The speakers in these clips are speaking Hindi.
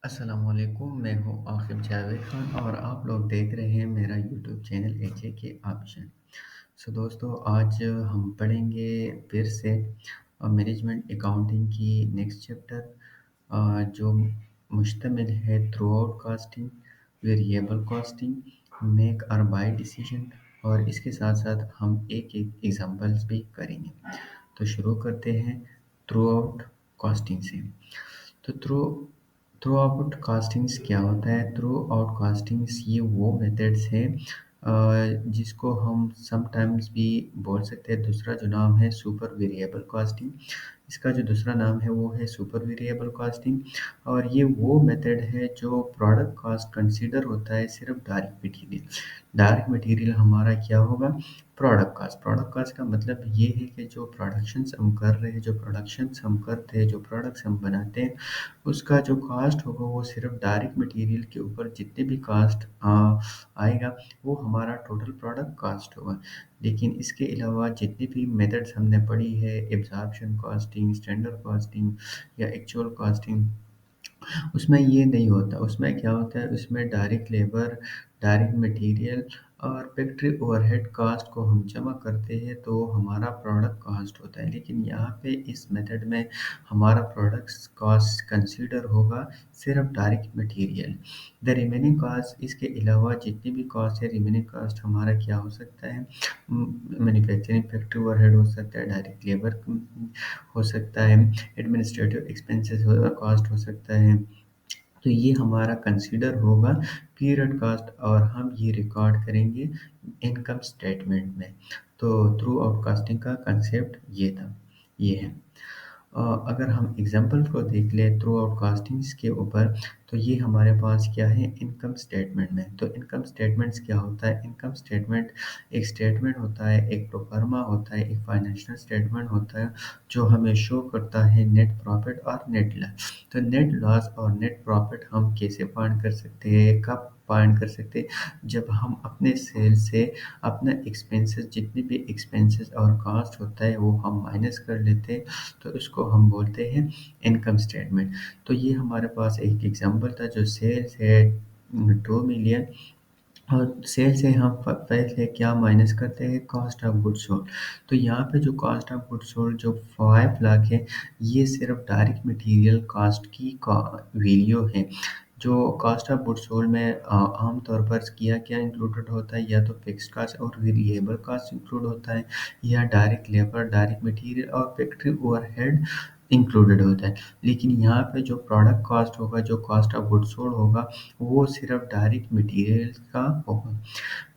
अस्सलामुअलैकुम, मैं हूँ आकिब जावेद खान और आप लोग देख रहे हैं मेरा यूट्यूब चैनल एजे के ऑप्शन। दोस्तों, आज हम पढ़ेंगे फिर से मैनेजमेंट अकाउंटिंग की नेक्स्ट चैप्टर, जो मुश्तमिल है through out costing, variable costing, make और बाय डिसीजन। और इसके साथ साथ हम एक एक एग्जांपल्स भी करेंगे। तो शुरू करते हैं थ्रू आउट कॉस्टिंग से। तो थ्रू आउट कास्टिंग्स क्या होता है? थ्रू आउट कास्टिंग्स ये वो मेथड्स हैं जिसको हम समटाइम्स भी बोल सकते हैं। दूसरा जो नाम है सुपर वेरिएबल कास्टिंग, इसका जो दूसरा नाम है वो है सुपर वेरिएबल कास्टिंग। और ये वो मेथड है जो प्रोडक्ट कॉस्ट कंसीडर होता है सिर्फ डायरेक्ट मटेरियल। डायरेक्ट मटेरियल हमारा क्या होगा? Product cost. प्रोडक्ट कॉस्ट का मतलब ये है कि जो प्रोडक्शंस हम कर रहे हैं, जो प्रोडक्शंस हम करते हैं, जो प्रोडक्ट्स हम बनाते हैं, उसका जो कॉस्ट होगा वो सिर्फ डायरेक्ट मटेरियल के ऊपर जितने भी कॉस्ट आएगा वो हमारा टोटल प्रोडक्ट कॉस्ट होगा। लेकिन इसके अलावा जितनी भी मेथड्स हमने पढ़ी है, एब्जॉर्प्शन कॉस्टिंग, स्टैंडर्ड कॉस्टिंग या एक्चुअल कॉस्टिंग, उसमें ये नहीं होता। उसमें क्या होता है? उसमें डायरेक्ट लेबर, डायरेक्ट मटेरियल और फैक्ट्री ओवरहेड कास्ट को हम जमा करते हैं तो हमारा प्रोडक्ट कॉस्ट होता है। लेकिन यहाँ पे इस मेथड में हमारा प्रोडक्ट कॉस्ट कंसीडर होगा सिर्फ direct material. The remaining cost, इसके अलावा जितनी भी कॉस्ट है, रिमेनिंग कॉस्ट हमारा क्या हो सकता है? मैन्युफैक्चरिंग फैक्ट्री ओवरहेड हो सकता है, डायरेक्ट लेबर हो सकता है, एडमिनिस्ट्रेटिव एक्सपेंसेस कॉस्ट हो सकता है। तो ये हमारा कंसीडर होगा पीरियड कॉस्ट और हम ये रिकॉर्ड करेंगे इनकम स्टेटमेंट में। तो थ्रू आउट कास्टिंग का कंसेप्ट ये है। अगर हम एग्जांपल को देख लें थ्रू आउट कास्टिंग्स के ऊपर, तो ये हमारे पास क्या है इनकम स्टेटमेंट में। तो इनकम स्टेटमेंट्स क्या होता है? इनकम स्टेटमेंट एक स्टेटमेंट होता है, एक प्रोफार्मा होता है, एक फाइनेंशियल स्टेटमेंट होता है जो हमें शो करता है नेट प्रॉफिट और नेट लॉस। तो नेट लॉस और नेट प्रॉफिट हम कैसे फाइंड कर सकते हैं, कब फाइंड कर सकते हैं? जब हम अपने सेल से अपना एक्सपेंसेस, जितने भी एक्सपेंसेस और कॉस्ट होता है वो हम माइनस कर लेते हैं, तो इसको हम बोलते हैं इनकम स्टेटमेंट। तो ये हमारे पास एक एग्जांपल था जो सेल्स है 2 मिलियन, और सेल से हम पहले क्या माइनस करते हैं? Cost of goods sold. तो यहाँ पे जो कॉस्ट ऑफ गुड्स सोल्ड जो 5 लाख है, ये सिर्फ डायरेक्ट मटेरियल कॉस्ट की वैल्यू है। जो कॉस्ट ऑफ गुड्स सोल्ड में आमतौर पर किया क्या इंक्लूडेड होता है? या तो फिक्स्ड कॉस्ट और वेरिएबल कॉस्ट इंक्लूड होता है, या डायरेक्ट लेबर, डायरेक्ट मटेरियल और फैक्ट्री ओवरहेड इंक्लूडेड होता है। लेकिन यहाँ पे जो प्रोडक्ट कॉस्ट होगा, जो कॉस्ट ऑफ गुड्स सोल्ड होगा, वो सिर्फ डायरेक्ट मटेरियल का होगा।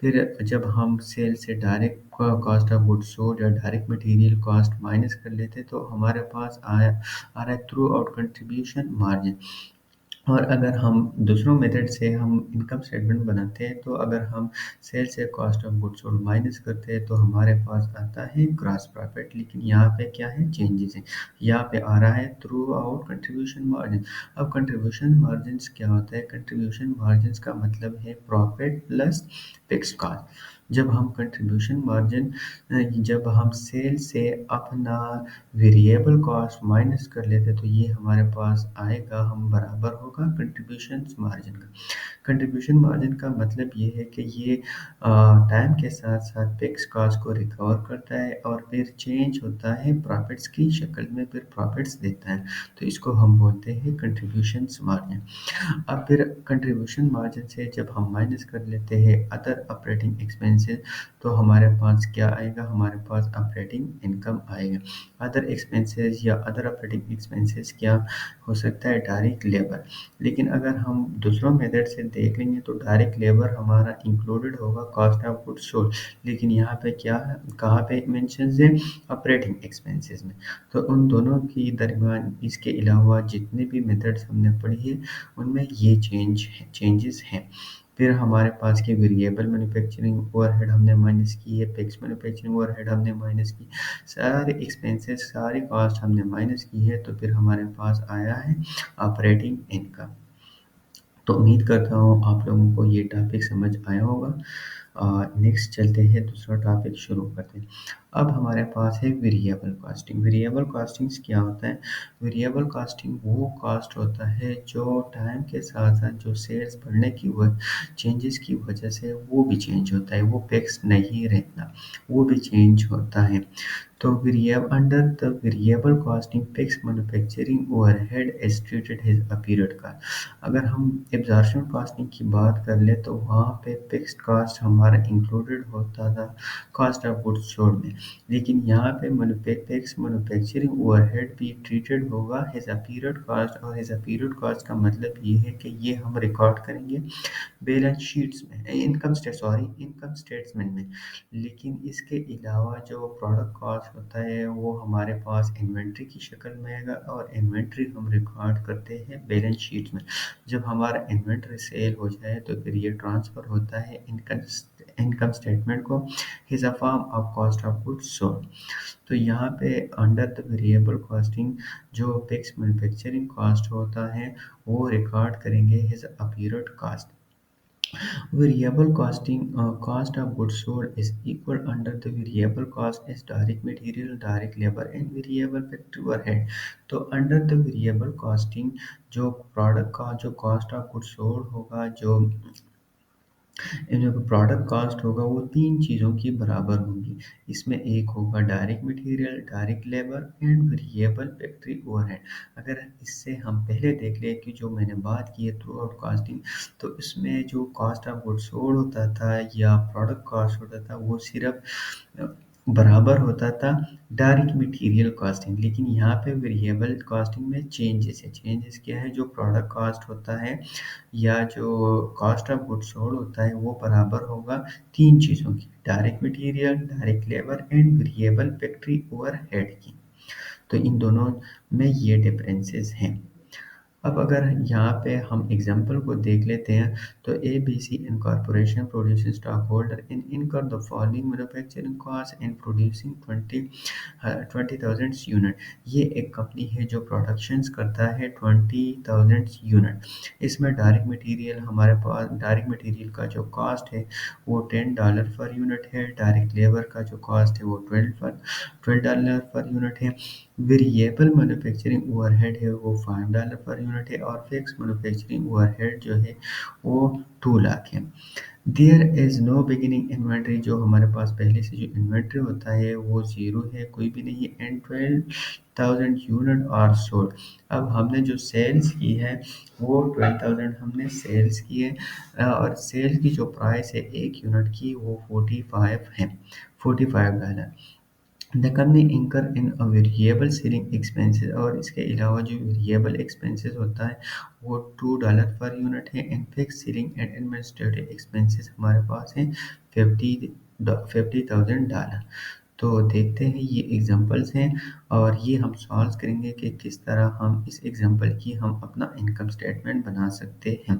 फिर जब हम सेल से direct cost of goods sold या डायरेक्ट मटेरियल कॉस्ट माइनस कर लेते हैं तो हमारे पास आ रहा है थ्रू आउट कंट्रीब्यूशन मार्जिन। और अगर हम दूसरों मेथड से हम इनकम स्टेटमेंट बनाते हैं, तो अगर हम सेल से cost of goods sold minus करते हैं तो हमारे पास आता है ग्रॉस प्रॉफिट। लेकिन यहाँ पे क्या है? चेंजेस है। यहाँ पे आ रहा है थ्रू आउट कंट्रीब्यूशन मार्जिन। अब कंट्रीब्यूशन मार्जिन क्या होता है? कंट्रीब्यूशन मार्जिन का मतलब है प्रॉफिट प्लस फिक्स्ड कॉस्ट। जब हम कंट्रीब्यूशन मार्जिन, जब हम सेल से अपना वेरिएबल कॉस्ट माइनस कर लेते तो ये हमारे पास आएगा, हम बराबर होगा कंट्रीब्यूशन मार्जिन का। कंट्रीब्यूशन मार्जिन का मतलब ये है कि ये टाइम के साथ साथ फिक्स कॉस्ट को रिकवर करता है और फिर चेंज होता है प्रॉफिट्स की शक्ल में, फिर प्रॉफिट्स देता है। तो इसको हम बोलते हैं कंट्रीब्यूशन मार्जिन। अब फिर कंट्रीब्यूशन मार्जिन से जब हम माइनस कर लेते हैं अदर ऑपरेटिंग एक्सपेंसेस, तो हमारे पास क्या आएगा? हमारे पास ऑपरेटिंग इनकम आएगा। अदर एक्सपेंसेस या अदर ऑपरेटिंग एक्सपेंसेस क्या हो सकता है? Direct labour. लेकिन अगर हम दूसरों मेथड से देख लेंगे तो डायरेक्ट लेबर हमारा इंक्लूडेड होगा कॉस्ट ऑफ गुड्स सोल्ड। लेकिन यहाँ पे क्या है, कहाँ पे मेंशन है? ऑपरेटिंग एक्सपेंसेस में। तो उन दोनों के दरमियान इसके अलावा जितने भी मेथड्स हमने पढ़ी है उनमें ये चेंजेस हैं। फिर हमारे पास की वेरिएबल मैन्युफैक्चरिंग ओवरहेड हमने माइनस की है, फिक्स मैन्युफैक्चरिंग ओवरहेड हमने माइनस की, सारे एक्सपेंसेस, सारी कॉस्ट हमने माइनस की है। तो फिर हमारे पास आया है ऑपरेटिंग इनकम। तो उम्मीद करता हूँ आप लोगों को ये टॉपिक समझ आया होगा। नेक्स्ट चलते हैं, दूसरा टॉपिक शुरू करते हैं। अब हमारे पास है वेरिएबल कॉस्टिंग। वेरिएबल कॉस्टिंग्स क्या होता है? वेरिएबल कॉस्टिंग वो कॉस्ट होता है जो टाइम के साथ साथ जो सेल्स बढ़ने की चेंजेस की वजह से वो भी चेंज होता है, वो फिक्स नहीं रहता, वो भी चेंज होता है। तो under the variable costing fix manufacturing overhead is treated as a period cost. अगर हम एब्जॉर्प्शन कॉस्टिंग की बात कर ले तो वहाँ पे फिक्स्ड कॉस्ट हमारा इंक्लूडेड होता था कॉस्ट ऑफ गुड्स सोल्ड में, लेकिन यहाँ पे फिक्स मैन्युफैक्चरिंग ओवरहेड भी ट्रीटेड होगा एज अ पीरियड कॉस्ट। और एज अ पीरियड कॉस्ट का मतलब ये है कि ये हम रिकॉर्ड करेंगे बैलेंस शीट्स में, इनकम स्टेटमेंट में। लेकिन इसके अलावा जो प्रोडक्ट कॉस्ट होता है वो हमारे पास इन्वेंट्री की शक्ल में आएगा, और इन्वेंट्री हम रिकॉर्ड करते हैं बैलेंस शीट में। जब हमारा इन्वेंट्री सेल हो जाए तो फिर ये ट्रांसफ़र होता है इनकम स्टेटमेंट को as a form of cost of goods sold. तो यहाँ पे अंडर द वेरिएबल कॉस्टिंग जो फिक्स मैन्युफैक्चरिंग कॉस्ट होता है वो रिकॉर्ड करेंगे as a period cost. Variable costing, cost of goods sold is equal under the variable cost as direct material, direct labor and variable factory overhead। तो अंडर द वेरिएबल कॉस्टिंग जो प्रोडक्ट का जो कॉस्ट ऑफ गुड्स सोल्ड होगा, जो जो प्रोडक्ट कॉस्ट होगा वो तीन चीज़ों की बराबर होगी। इसमें एक होगा direct material, direct labour and variable factory overhead. अगर इससे हम पहले देख लें कि जो मैंने बात की है थ्रू आउट कॉस्टिंग, तो इसमें जो कॉस्ट ऑफ गुड्स सोल्ड होता था या प्रोडक्ट कॉस्ट होता था वो सिर्फ बराबर होता था डायरेक्ट मटेरियल कॉस्टिंग। लेकिन यहाँ पे वेरिएबल कॉस्टिंग में चेंजेस है। चेंजेस क्या है? जो प्रोडक्ट कॉस्ट होता है या जो कॉस्ट ऑफ गुड्स सोल्ड होता है वो बराबर होगा तीन चीज़ों की, direct material, direct labour and variable factory overhead की। तो इन दोनों में ये डिफरेंसेस हैं। अब अगर यहाँ पे हम एग्जाम्पल को देख लेते हैं तो ABC incorporation producing stock holder in incur the following manufacturing cost in producing 20,000 unit. ये एक कंपनी है जो प्रोडक्शंस करता है 20,000 यूनिट। इसमें डायरेक्ट मटेरियल हमारे पास, डायरेक्ट मटेरियल का जो कॉस्ट है वो $10 पर यूनिट है, डायरेक्ट लेबर का जो कॉस्ट है वो $12 पर यूनिट है, वेरिएबल मैन्युफैक्चरिंग ओवरहेड है वो $5 पर यूनिट है, और फिक्स मैन्युफैक्चरिंग ओवरहेड जो है वो 2 लाख है। There is no beginning inventory, जो हमारे पास पहले से जो इन्वेंट्री होता है वो ज़ीरो है, कोई भी नहीं है। And 12,000 unit are sold. अब हमने जो सेल्स की है वो 12,000 हमने सेल्स की है, और सेल की जो प्राइस है एक यूनिट की वो 45 है, $45। द कंपनी इंकर इन अ वेरिएबल सेलिंग एक्सपेंसेस, और इसके अलावा जो वेरिएबल एक्सपेंसेस होता है वो $2 पर यूनिट है। And fix selling and administrative expenses हमारे पास है 50,000 डॉलर। तो देखते हैं ये एग्जांपल्स हैं और ये हम सॉल्व करेंगे कि किस तरह हम इस एग्जांपल की हम अपना इनकम स्टेटमेंट बना सकते हैं।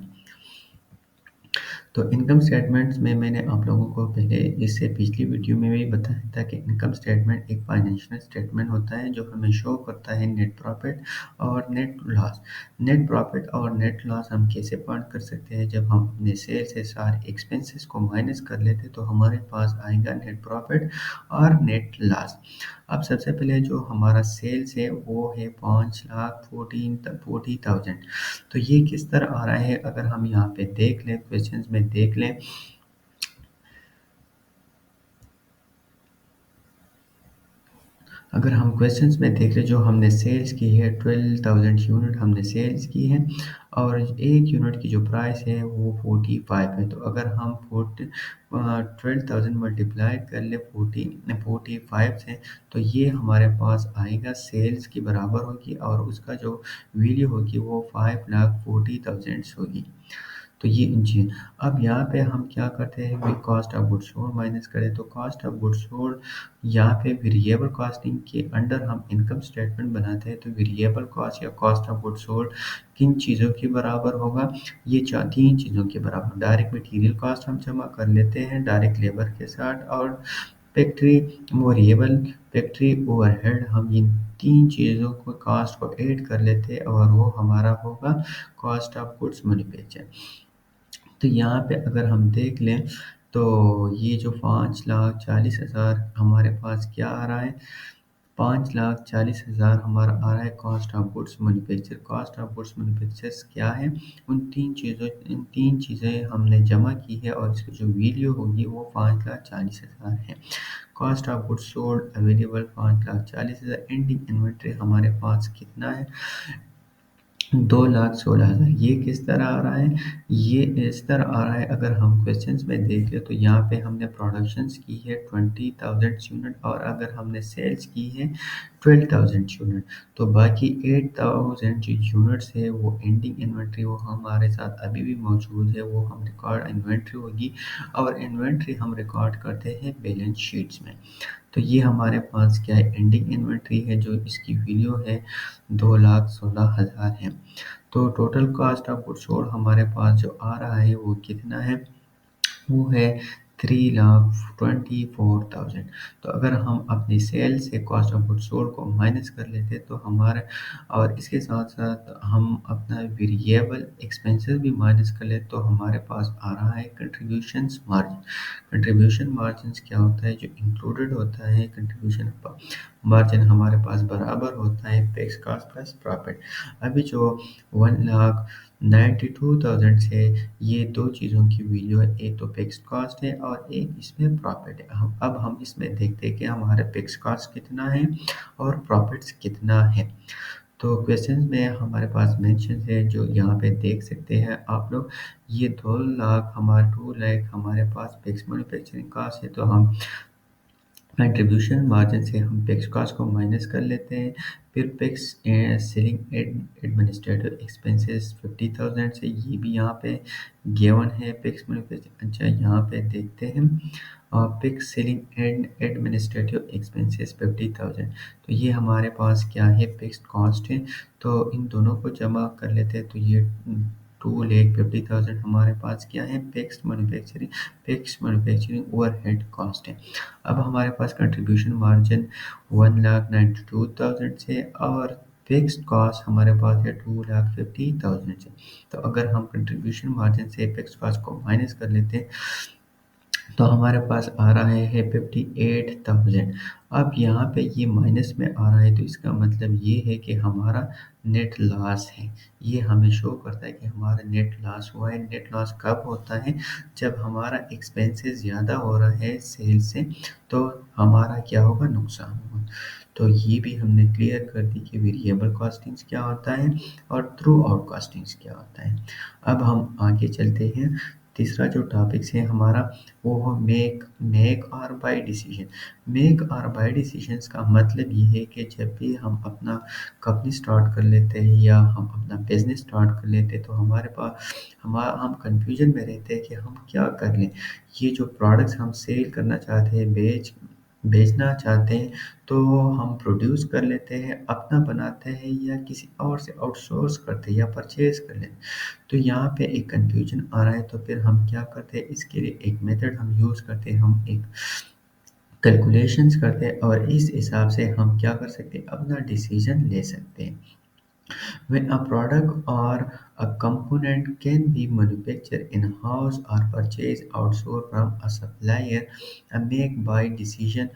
तो इनकम स्टेटमेंट्स में मैंने आप लोगों को पहले इससे पिछली वीडियो में भी बताया था कि इनकम स्टेटमेंट एक फाइनेंशियल स्टेटमेंट होता है जो हमें शो करता है नेट प्रॉफिट और नेट लॉस। नेट प्रॉफिट और नेट लॉस हम कैसे फाइंड कर सकते हैं? जब हम अपने सेल से सारे एक्सपेंसेस को माइनस कर लेते तो हमारे पास आएगा नेट प्रॉफिट और नेट लॉस। अब सबसे पहले जो हमारा सेल्स है वो है 5,40,000। तो ये किस तरह आ रहा है? अगर हम यहाँ पे देख लें, क्वेश्चंस में देख लें, अगर हम क्वेश्चंस में देख लें, जो हमने सेल्स की है 12,000 यूनिट हमने सेल्स की है, और एक यूनिट की जो प्राइस है वो 45 है। तो अगर हम 12,000 मल्टीप्लाई कर ले 45 से, तो ये हमारे पास आएगा सेल्स की बराबर होगी, और उसका जो वैल्यू होगी वो 5,40,000 होगी। तो ये इंजन। अब यहाँ पे हम क्या करते हैं कि cost of goods sold minus करें, तो कॉस्ट ऑफ गुड्स सोल्ड यहाँ पे वेरिएबल कॉस्टिंग के अंडर हम इनकम स्टेटमेंट बनाते हैं। तो वेरिएबल कॉस्ट या कॉस्ट ऑफ गुड्स सोल्ड किन चीज़ों के बराबर होगा? ये तीन चीज़ों के बराबर। डायरेक्ट मटेरियल कॉस्ट हम जमा कर लेते हैं डायरेक्ट लेबर के साथ, और फैक्ट्री वेरिएबल फैक्ट्री ओवरहेड हम इन तीन चीज़ों को कॉस्ट को ऐड कर लेते हैं, और वो हमारा होगा कॉस्ट ऑफ गुड्स मैन्युफैक्चर। तो यहाँ पे अगर हम देख लें तो ये जो 5,40,000 हमारे पास क्या आ रहा है, 5,40,000 हमारा आ रहा है cost of goods manufacture. Cost of goods manufactures क्या है, इन तीन चीज़ें हमने जमा की है और इसकी जो वैल्यू होगी वो 5,40,000 है। Cost of goods sold available 5,40,000। Ending inventory हमारे पास कितना है, 2,16,000। ये किस तरह आ रहा है, ये इस तरह आ रहा है, अगर हम क्वेश्चंस में देख ले तो यहाँ पे हमने प्रोडक्शंस की है 20,000 यूनिट और अगर हमने सेल्स की है 12,000 यूनिट, तो बाकी 8,000 जो यूनिट्स है वो एंडिंग इन्वेंट्री वो हमारे साथ अभी भी मौजूद है, वो हम रिकॉर्ड इन्वेंट्री होगी और इन्वेंट्री हम रिकॉर्ड करते हैं बैलेंस शीट्स में। तो ये हमारे पास क्या है, एंडिंग इन्वेंट्री है, जो इसकी वैल्यू है 2,16,000 है। तो total cost of goods sold हमारे पास जो आ रहा है वो कितना है, वो है 3,24,000। तो अगर हम अपनी सेल से कॉस्ट ऑफ गुड्स सोल्ड को माइनस कर लेते तो हमारे, और इसके साथ साथ हम अपना वेरिएबल एक्सपेंसेस भी माइनस कर ले तो हमारे पास आ रहा है कंट्रीब्यूशन मार्जिन। कंट्रीब्यूशन मार्जिन क्या होता है, जो इंक्लूडेड होता है कंट्रीब्यूशन मार्जिन हमारे पास बराबर होता है फिक्स कॉस्ट प्लस प्रॉफिट। अभी जो 1,92,000 से ये दो चीज़ों की वैल्यू है, एक तो फिक्स कॉस्ट है और एक इसमें प्रॉफिट है। अब हम इसमें देखते हैं कि हमारा फिक्स कॉस्ट कितना है और प्रॉफिट्स कितना है। तो क्वेश्चन में हमारे पास मेंशन है, जो यहाँ पे देख सकते हैं आप लोग, ये 2 लाख हमारा 2 लाख हमारे पास फिक्स मैन्युफैक्चरिंग कॉस्ट है, तो हम कंट्रीब्यूशन मार्जिन से हम फिक्स कॉस्ट को माइनस कर लेते हैं। फिर फिक्स सेलिंग एडमिनिस्ट्रेटिव एक्सपेंसेस 50,000 से, ये भी यहाँ पे गिवन है फिक्स मैन्युफैक्चरिंग। अच्छा, यहाँ पे देखते हैं fix selling and administrative expenses 50,000, तो ये हमारे पास क्या है, फिक्स्ड कॉस्ट है। तो इन दोनों को जमा कर लेते हैं तो ये 2,50,000 हमारे पास क्या है, फिक्स मैन्युफैक्चरिंग ओवरहेड कॉस्ट है। अब हमारे पास कंट्रीब्यूशन मार्जिन 1,92,000 से और फिक्स्ड कॉस्ट हमारे पास है 2,50,000 से। तो अगर हम कंट्रीब्यूशन मार्जिन से फिक्स्ड कॉस्ट को माइनस कर लेते हैं तो हमारे पास आ रहा है 58,000। अब यहाँ पे ये माइनस में आ रहा है तो इसका मतलब ये है कि हमारा नेट लॉस है। ये हमें शो करता है कि हमारा नेट लॉस हुआ है। नेट लॉस कब होता है, जब हमारा एक्सपेंसेस ज़्यादा हो रहा है सेल से, तो हमारा क्या होगा, नुकसान होगा। तो ये भी हमने क्लियर कर दी कि वेरिएबल कॉस्टिंग्स क्या होता है और थ्रू आउट कॉस्टिंग्स क्या होता है। अब हम आगे चलते हैं। तीसरा जो टॉपिक्स है हमारा वो हो मेक और बाय डिसीजन। मेक और बाय डिसीजंस का मतलब ये है कि जब भी हम अपना कंपनी स्टार्ट कर लेते हैं या हम अपना बिजनेस स्टार्ट कर लेते हैं तो हमारे पास हम कंफ्यूजन में रहते हैं कि हम क्या कर लें। ये जो प्रोडक्ट्स हम सेल करना चाहते हैं, बेचना चाहते हैं, तो हम प्रोड्यूस कर लेते हैं, अपना बनाते हैं या किसी और से आउटसोर्स करते हैं या परचेज कर लेते हैं। तो यहाँ पे एक कंफ्यूजन आ रहा है, तो फिर हम क्या करते हैं, इसके लिए एक मेथड हम यूज़ करते हैं, हम एक कैलकुलेशंस करते हैं और इस हिसाब से हम क्या कर सकते हैं, अपना डिसीजन ले सकते हैं। When a product or a component can be manufactured in-house or purchased outsourced from a supplier, a make-buy decision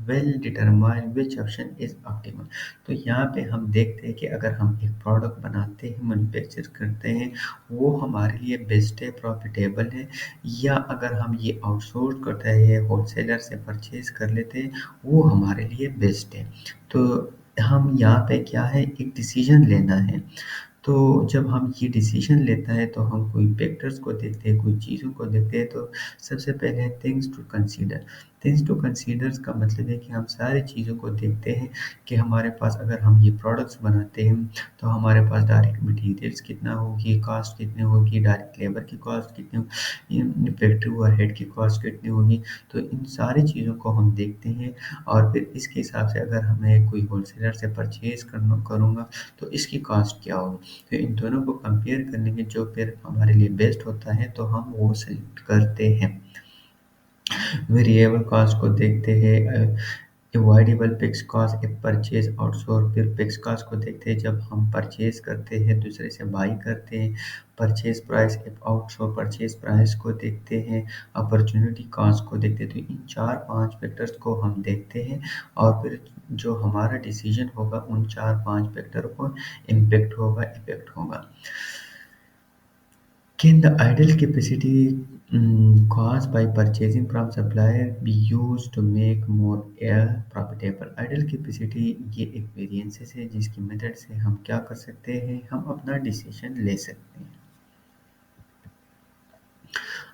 will determine which option is optimal। तो यहाँ पे हम देखते हैं कि अगर हम एक प्रोडक्ट बनाते हैं, मैन्युफैक्चर करते हैं, वो हमारे लिए बेस्ट है, प्रॉफिटेबल है, या अगर हम ये आउटसोर्स करते हैं, होलसेलर से परचेज कर लेते हैं, वो हमारे लिए बेस्ट है। तो हम यहाँ पे क्या है, एक डिसीजन लेना है। तो जब हम ये डिसीजन लेता है तो हम कोई फैक्टर्स को देखते हैं, कोई चीज़ों को देखते हैं। तो सबसे पहले थिंग्स टू कंसीडर्स का मतलब है कि हम सारी चीज़ों को देखते हैं कि हमारे पास, अगर हम ये प्रोडक्ट्स बनाते हैं तो हमारे पास डायरेक्ट मटेरियल्स कितना होगी, कॉस्ट कितनी होगी, डायरेक्ट लेबर की कॉस्ट कितनी होगी, फैक्ट्री ओवरहेड की कॉस्ट कितनी होगी। तो इन सारी चीज़ों को हम देखते हैं और फिर इसके हिसाब से अगर हमें कोई होलसेलर से परचेज करूँगा तो इसकी कॉस्ट क्या होगी। तो इन दोनों को कंपेयर करने में जो फिर हमारे लिए बेस्ट होता है तो हम वो सेलेक्ट करते हैं। वेरिएबल कॉस्ट को देखते हैं, avoidable fix cost if purchase outsource. फिर फिक्स कॉस्ट को देखते हैं जब हम परचेज करते हैं, दूसरे से बाई करते हैं। Purchase price if outsource, purchase price को देखते हैं। अपॉर्चुनिटी कॉस्ट को देखते हैं। तो इन 4-5 फैक्टर्स को हम देखते हैं और फिर जो हमारा डिसीजन होगा उन 4-5 फैक्टर को इम्पेक्ट होगा, इफेक्ट होगा। Can the idle capacity caused by purchasing from supplier be used to make more air profitable? Idle capacity ये एक वेरिएंसेस है जिसकी मेथड से हम क्या कर सकते हैं, हम अपना डिसीजन ले सकते हैं।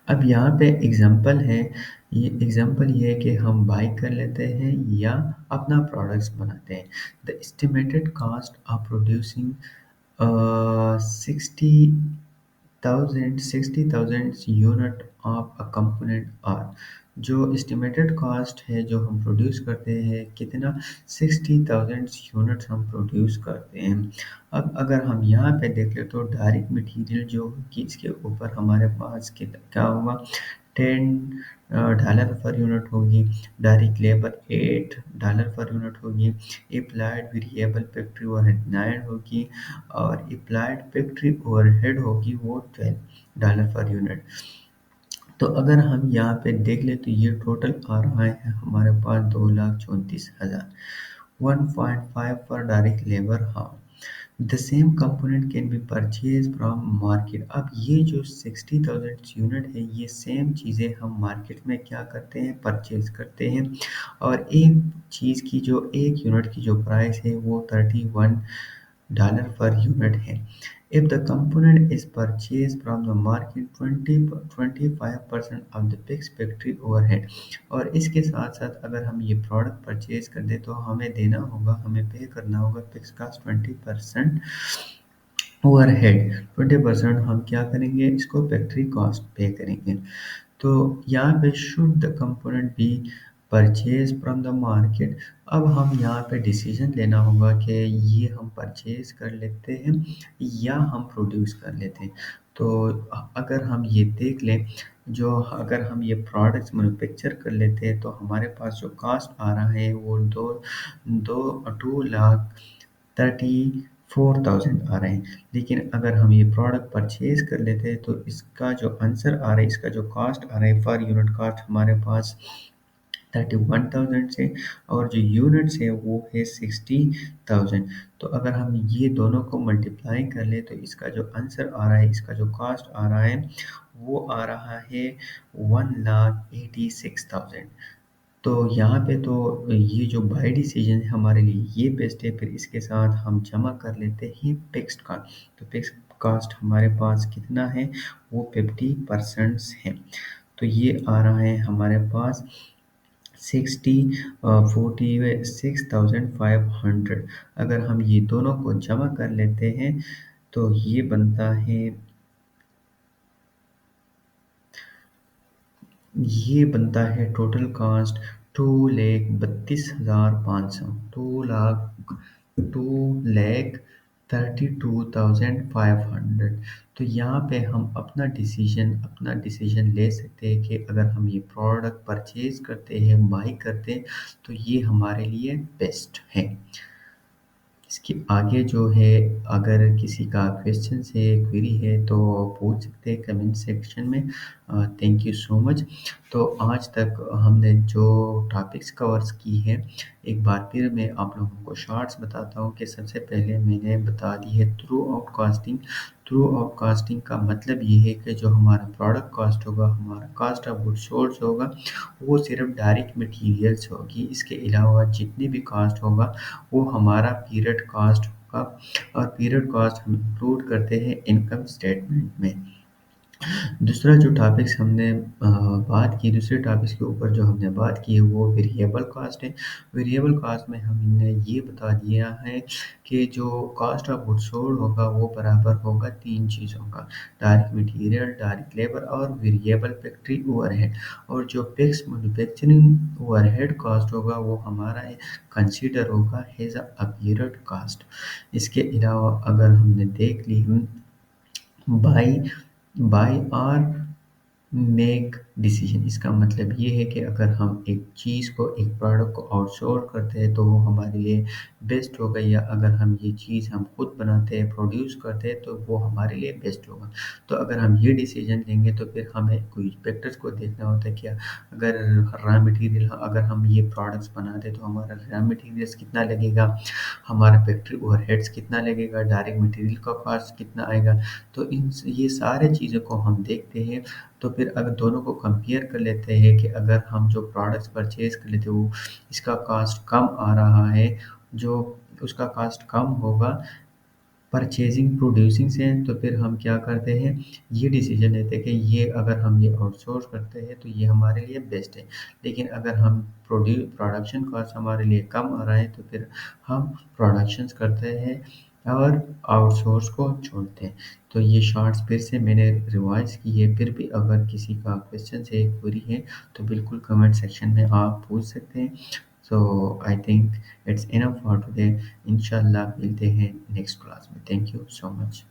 अब यहाँ पे एग्जांपल है, ये एग्जांपल ये है कि हम बाई कर लेते हैं या अपना प्रोडक्ट्स बनाते हैं। The estimated cost of producing 60,000 unit of a component are. जो एस्टिमेटेड कॉस्ट है जो हम प्रोड्यूस करते हैं कितना, 60,000 यूनिट्स हम प्रोड्यूस करते हैं। अब अगर हम यहाँ पे देखें तो डायरेक्ट मटेरियल जो कि इसके ऊपर हमारे पास क्या होगा, $10 पर यूनिट होगी। डायरेक्ट लेबर $8 पर यूनिट होगी। अप्लाइड वेरिएबल फैक्ट्री ओवरहेड 9 होगी और अप्लाइड फैक्ट्री ओवरहेड होगी वो $12 पर यूनिट। तो अगर हम यहाँ पे देख ले तो ये टोटल आ रहा है हमारे पास 2,34,000। 1.5 पर डायरेक्ट लेबर। हाँ, the same component can be purchase from market. अब ये जो 60,000 यूनिट है ये सेम चीज़ें हम मार्केट में क्या करते हैं, परचेज करते हैं। और एक चीज़ की जो एक यूनिट की जो प्राइस है वो $31 पर यूनिट है। If the component is purchased from the market, 25% of the fixed factory overhead। और इसके साथ साथ अगर हम ये प्रोडक्ट परचेज कर दे तो हमें देना होगा, हमें पे करना होगा फिक्स कॉस्ट 20% ओवरहेड। 20% हम क्या करेंगे, इसको फैक्ट्री कॉस्ट पे करेंगे। तो यहाँ पे should the component B purchase from the market. अब हम यहाँ पे डिसीजन लेना होगा कि ये हम परचेज कर लेते हैं या हम प्रोड्यूस कर लेते हैं। तो अगर हम ये देख लें, जो अगर हम ये प्रोडक्ट्स मैन्युफैक्चर कर लेते हैं तो हमारे पास जो कॉस्ट आ रहा है वो 2,34,000 आ रहे हैं। लेकिन अगर हम ये प्रोडक्ट परचेज कर लेते हैं तो इसका जो आंसर आ रहा है, इसका जो कॉस्ट आ रहा है पर यूनिट कॉस्ट हमारे पास 31,000 से और जो यूनिट्स है वो है 60,000। तो अगर हम ये दोनों को मल्टीप्लाई कर ले तो इसका जो आंसर आ रहा है, इसका जो कॉस्ट आ रहा है वो आ रहा है 1,86,000। तो यहाँ पे तो ये जो बाय डिसीजन है हमारे लिए ये बेस्ट है। फिर इसके साथ हम जमा कर लेते हैं फिक्स्ड कॉस्ट। तो फिक्स्ड कॉस्ट हमारे पास कितना है, वो 50% है। तो ये आ रहा है हमारे पास 46,500। अगर हम ये दोनों को जमा कर लेते हैं तो ये बनता है टोटल कॉस्ट 2,32,500। 2,32,500। तो यहाँ पे हम अपना डिसीजन ले सकते हैं कि अगर हम ये प्रोडक्ट परचेज करते हैं, बाई करते हैं तो ये हमारे लिए बेस्ट है। इसके आगे जो है, अगर किसी का क्वेश्चन है, क्वेरी है तो पूछ सकते हैं कमेंट सेक्शन में। Thank you so much. तो आज तक हमने जो टॉपिक्स कवर्स की है, एक बार फिर मैं आप लोगों को शॉर्ट्स बताता हूँ कि सबसे पहले मैंने बता दी है through out costing. Through out costing का मतलब ये है कि जो हमारा प्रोडक्ट कॉस्ट होगा, हमारा कॉस्ट ऑफ गुड्स सोल्ड होगा, वो सिर्फ डायरेक्ट मटीरियल्स होगी। इसके अलावा जितनी भी कॉस्ट होगा वो हमारा पीरियड कॉस्ट होगा और पीरियड कॉस्ट हम इंक्लूड करते हैं इनकम स्टेटमेंट में। दूसरा जो टॉपिक्स हमने बात की, दूसरे टॉपिक्स के ऊपर जो हमने बात की है वो वेरिएबल कॉस्ट है। वेरिएबल कॉस्ट में हमने ये बता दिया है कि जो कॉस्ट ऑफ गुड्स सोल्ड होगा वो बराबर होगा 3 चीज़ों का, डायरेक्ट मटेरियल, डायरेक्ट लेबर और वेरिएबल फैक्ट्री ओवरहेड। और जो फिक्स मैन्युफैक्चरिंग ओवरहेड कॉस्ट होगा वो हमारा कंसीडर होगा एज अ पीरियड कॉस्ट। इसके अलावा अगर हमने देख ली बाई बाई और मेक डिसीजन। इसका मतलब ये है कि अगर हम एक चीज़ को, एक प्रोडक्ट को आउटसोर्स करते हैं तो वो हमारे लिए बेस्ट होगा, या अगर हम ये चीज़ हम खुद बनाते हैं, प्रोड्यूस करते हैं तो वो हमारे लिए बेस्ट होगा। तो अगर हम ये डिसीजन लेंगे तो फिर हमें कुछ फैक्टर्स को देखना होता है कि अगर रॉ मटेरियल, अगर हम ये प्रोडक्ट्स बनाते तो हमारा रॉ मटेरियल्स कितना लगेगा, हमारा फैक्ट्री ओवरहेड्स कितना लगेगा, डायरेक्ट मटेरियल का कॉस्ट कितना आएगा। तो इन ये सारे चीज़ों को हम देखते हैं। तो फिर अगर दोनों को कंपेयर कर लेते हैं कि अगर हम जो प्रोडक्ट्स परचेज़ कर लेते हैं वो इसका कॉस्ट कम आ रहा है, जो उसका कॉस्ट कम होगा परचेज़िंग प्रोड्यूसिंग से, तो फिर हम क्या करते हैं, ये डिसीजन लेते हैं कि ये अगर हम ये आउटसोर्स करते हैं तो ये हमारे लिए बेस्ट है। लेकिन अगर हम प्रोडक्शन कॉस्ट हमारे लिए कम आ रहा है तो फिर हम प्रोडक्शंस करते हैं और आउटसोर्स को छोड़ते हैं। तो ये शॉर्ट्स फिर से मैंने रिवाइज़ की है, फिर भी अगर किसी का क्वेश्चन है, क्वेरी है तो बिल्कुल कमेंट सेक्शन में आप पूछ सकते हैं। So I think it's enough for today. इंशाल्लाह मिलते हैं नेक्स्ट क्लास में। Thank you so much.